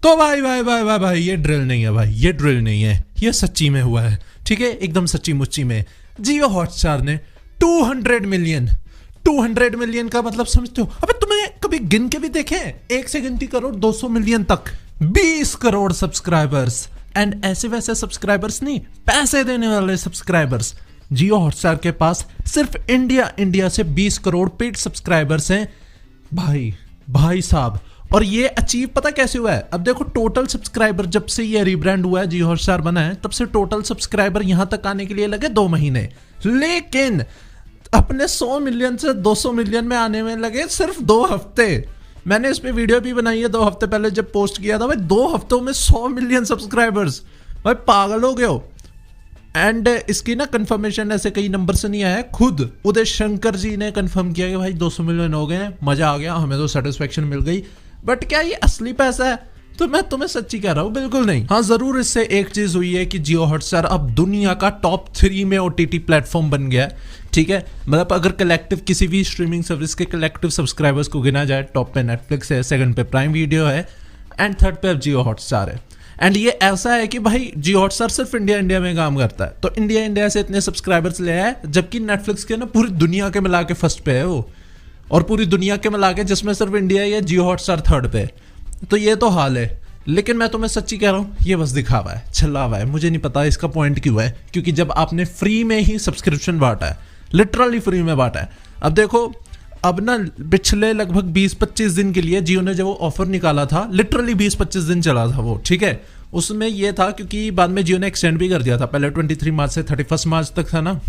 तो भाई भाई भाई भाई भाई ये ड्रिल नहीं है भाई, ये ड्रिल नहीं है, ये सच्ची में हुआ है। ठीक है, एकदम सच्ची मुच्ची में। जियो हॉटस्टार ने 200 मिलियन का मतलब समझते हो? अबे तुम्हें कभी गिन के भी देखे? एक से गिनती करो 200 मिलियन तक, 20 करोड़ सब्सक्राइबर्स। एंड ऐसे वैसे सब्सक्राइबर्स नहीं, पैसे देने वाले सब्सक्राइबर्स। जियो हॉटस्टार के पास सिर्फ इंडिया से 20 करोड़ पेड सब्सक्राइबर्स हैं भाई साहब। और ये अचीव पता कैसे हुआ है? अब देखो, टोटल सब्सक्राइबर जब से ये रीब्रांड हुआ है, जियो हॉटस्टार बना है, तब से टोटल सब्सक्राइबर यहां तक आने के लिए लगे 2 महीने, लेकिन अपने 100 मिलियन से 200 मिलियन में आने में लगे सिर्फ 2 हफ्ते। मैंने इस पे वीडियो भी बनाई है 2 हफ्ते पहले जब पोस्ट किया था। भाई 2 हफ्तों में 100 मिलियन सब्सक्राइबर्स, भाई पागल हो गए हो। एंड इसकी ना कंफर्मेशन ऐसे कई नंबर से नहीं आया है, खुद उदय शंकर जी ने कंफर्म किया कि भाई 200 मिलियन हो गए हैं, मजा आ गया, हमें तो सेटिस्फेक्शन मिल गई। बट क्या ये असली पैसा है? तो मैं तुम्हें सच्ची कह रहा हूँ, बिल्कुल नहीं। हाँ जरूर, इससे एक चीज हुई है कि जियो हॉटस्टार अब दुनिया का टॉप 3 में OTT प्लेटफॉर्म बन गया है। ठीक है, मतलब अगर कलेक्टिव किसी भी स्ट्रीमिंग सर्विस के कलेक्टिव सब्सक्राइबर्स को गिना जाए, टॉप पे नेटफ्लिक्स है, सेकंड पे प्राइम वीडियो है, एंड थर्ड पे अब जियो हॉटस्टार है। एंड ये ऐसा है कि भाई जियो हॉटस्टार सिर्फ इंडिया में काम करता है, तो इंडिया से इतने सब्सक्राइबर्स ले आया है, जबकि नेटफ्लिक्स के ना पूरी दुनिया के मिला के फर्स्ट पे है वो, और पूरी दुनिया के मिला के जिसमें सिर्फ इंडिया या जियो हॉटस्टार थर्ड पे। तो ये तो हाल है। लेकिन मैं तुम्हें सच्ची कह रहा हूँ, ये बस दिखावा है, छलावा है। मुझे नहीं पता इसका पॉइंट क्यों है, क्योंकि जब आपने फ्री में ही सब्सक्रिप्शन बांटा है, लिटरली फ्री में बांटा है। अब देखो, अब ना पिछले लगभग 20-25 दिन के लिए जियो ने जब वो ऑफर निकाला था, लिटरली 20-25 दिन चला था वो। ठीक है, उसमें ये था, क्योंकि बाद में जियो ने एक्सटेंड भी कर दिया था, पहले 23 मार्च से 31 मार्च तक था ना,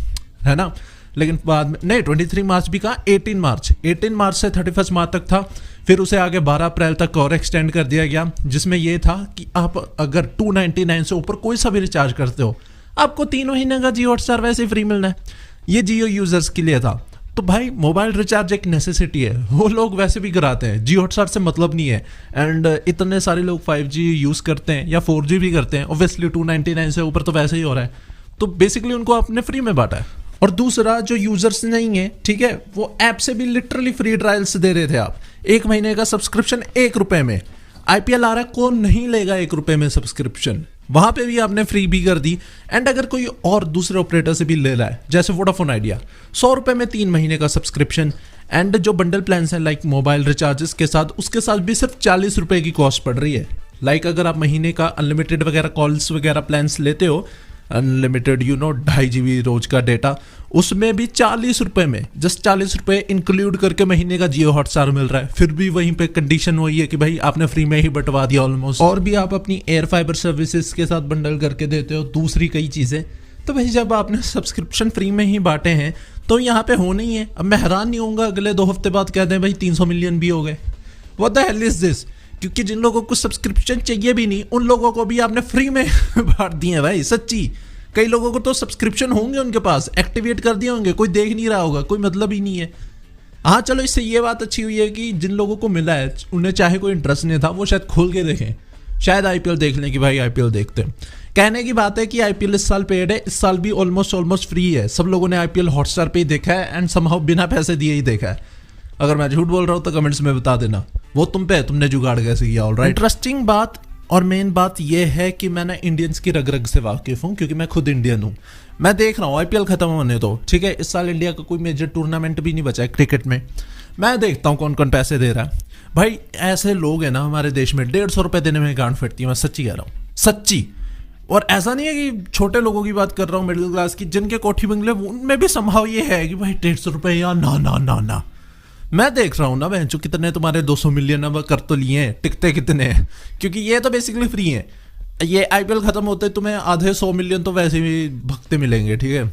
है ना, लेकिन बाद में नहीं, 23 मार्च भी कहा, 18 मार्च से 31 मार्च तक था। फिर उसे आगे 12 अप्रैल तक और एक्सटेंड कर दिया गया, जिसमें यह था कि आप अगर 299 से ऊपर कोई सा भी रिचार्ज करते हो, आपको 3 महीने का जियो हॉटस्टार वैसे फ्री मिलना है। ये जियो यूजर्स के लिए था। तो भाई मोबाइल रिचार्ज एक नेसेसिटी है, वो लोग वैसे भी कराते हैं, जियो हॉटस्टार से मतलब नहीं है। एंड इतने सारे लोग 5G यूज़ करते हैं या 4G भी करते हैं, ऑब्वियसली 299 से ऊपर तो वैसे ही हो रहा है। तो बेसिकली उनको आपने फ्री में बांटा है। और दूसरा, जो यूजर्स नहीं है, ठीक है, वो ऐप से भी लिटरली फ्री ट्रायल्स दे रहे थे आप। 1 महीने का सब्सक्रिप्शन 1 रुपए में। IPL आ रहा है, कौन नहीं लेगा 1 रुपए में सब्सक्रिप्शन? वहां पे भी आपने फ्री भी कर दी। एंड अगर कोई और दूसरे ऑपरेटर से भी ले रहा है, जैसे वोडाफोन आइडिया, 100 रुपए में 3 महीने का सब्सक्रिप्शन। एंड जो बंडल प्लान्स हैं लाइक मोबाइल रिचार्जेस के साथ, उसके साथ भी सिर्फ 40 रुपए की कॉस्ट पड़ रही है। लाइक अगर आप महीने का अनलिमिटेड वगैरह कॉल्स वगैरह प्लान्स लेते हो, अनलिमिटेड 2.5 GB रोज का डेटा, उसमें भी 40 रुपए में, जस्ट 40 रुपए इंक्लूड करके महीने का जियो हॉटस्टार मिल रहा है। फिर भी वहीं पे कंडीशन वही है कि भाई आपने फ्री में ही बंटवा दिया ऑलमोस्ट। और भी आप अपनी एयर फाइबर सर्विसेज के साथ बंडल करके देते हो, दूसरी कई चीजें। तो भाई जब आपने सब्सक्रिप्शन फ्री में ही बांटे हैं, तो यहाँ पे होना ही है। अब मैं हैरान नहीं होऊंगा अगले 2 हफ्ते बाद कहते हैं भाई 300 मिलियन भी हो गए। What the hell is this? क्योंकि जिन लोगों को सब्सक्रिप्शन चाहिए भी नहीं, उन लोगों को भी आपने फ्री में बांट दिए हैं भाई, सच्ची। कई लोगों को तो सब्सक्रिप्शन होंगे उनके पास, एक्टिवेट कर दिए होंगे, कोई देख नहीं रहा होगा, कोई मतलब ही नहीं है। हाँ चलो, इससे ये बात अच्छी हुई है कि जिन लोगों को मिला है, उन्हें चाहे कोई इंटरेस्ट नहीं था, वो शायद खोल के देखें, शायद IPL देख लें कि भाई IPL देखते हैं। कहने की बात है कि IPL इस साल पेड है, इस साल भी ऑलमोस्ट फ्री है। सब लोगों ने IPL हॉटस्टार पे ही देखा है, एंड समहाउ बिना पैसे दिए ही देखा है। अगर मैं झूठ बोल रहा हूँ तो कमेंट्स में बता देना, वो तुम पे है, तुमने जुगाड़ कैसे किया। ऑलराइट, इंटरेस्टिंग बात और मेन बात यह है कि मैं ना इंडियंस की रग रग से वाकिफ हूँ, क्योंकि मैं खुद इंडियन हूँ। मैं देख रहा हूँ IPL खत्म होने तो, ठीक है, इस साल इंडिया का कोई मेजर टूर्नामेंट भी नहीं बचा है क्रिकेट में। मैं देखता हूँ कौन कौन पैसे दे रहा है। भाई ऐसे लोग हैं ना हमारे देश में, 150 रुपए देने में गांड फटती है, मैं सच्ची कह रहा हूँ, सच्ची। और ऐसा नहीं है कि छोटे लोगों की बात कर रहा हूँ, मिडिल क्लास की, जिनके कोठी बंगले, उनमें भी संभव ये है कि भाई 150 रुपए या ना। मैं देख रहा हूँ ना बहन, जो कितने तुम्हारे 200 मिलियन अब कर तो लिए हैं, टिकते कितने हैं, क्योंकि ये तो बेसिकली फ्री है। ये IPL खत्म होते तुम्हें आधे 100 मिलियन तो वैसे भी भगते मिलेंगे, ठीक है,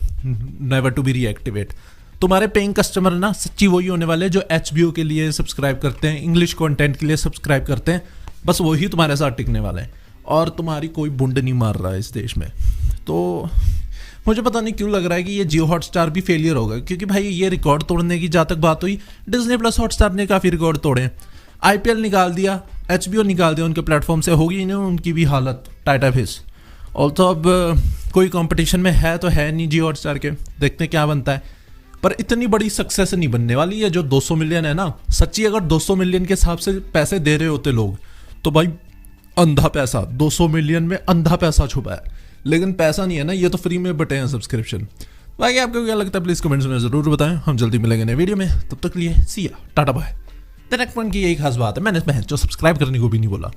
नेवर टू बी रीएक्टिवेट। तुम्हारे पेइंग कस्टमर ना सच्ची वही होने वाले जो HBO के लिए सब्सक्राइब करते हैं, इंग्लिश कंटेंट के लिए सब्सक्राइब करते हैं, बस वही तुम्हारे साथ टिकने वाले हैं। और तुम्हारी कोई बुंड नहीं मार रहा है इस देश में। तो मुझे पता नहीं क्यों लग रहा है कि ये जियो हॉटस्टार भी फेलियर होगा, क्योंकि भाई ये रिकॉर्ड तोड़ने की जहाँ तक बात हुई, डिज्नी प्लस हॉटस्टार ने काफ़ी रिकॉर्ड तोड़े। IPL निकाल दिया, HBO निकाल दिया उनके प्लेटफॉर्म से, होगी ना उनकी भी हालत टाइटा फिस। और तो अब कोई कंपटीशन में है तो है नहीं जियो हॉटस्टार के, देखते हैं क्या बनता है। पर इतनी बड़ी सक्सेस नहीं बनने वाली है जो 200 मिलियन है ना। सच्ची अगर 200 मिलियन के हिसाब से पैसे दे रहे होते लोग, तो भाई अंधा पैसा, 200 मिलियन में अंधा पैसा छुपा है, लेकिन पैसा नहीं है ना, ये तो फ्री में बटे हैं सब्सक्रिप्शन। बाकी आपको क्या लगता है प्लीज कमेंट्स में जरूर बताएं। हम जल्दी मिलेंगे नए वीडियो में, तब तक के लिए सी या टाटा बाय। डायरेक्ट पॉइंट की यही खास बात है, मैंने जो सब्सक्राइब करने को भी नहीं बोला।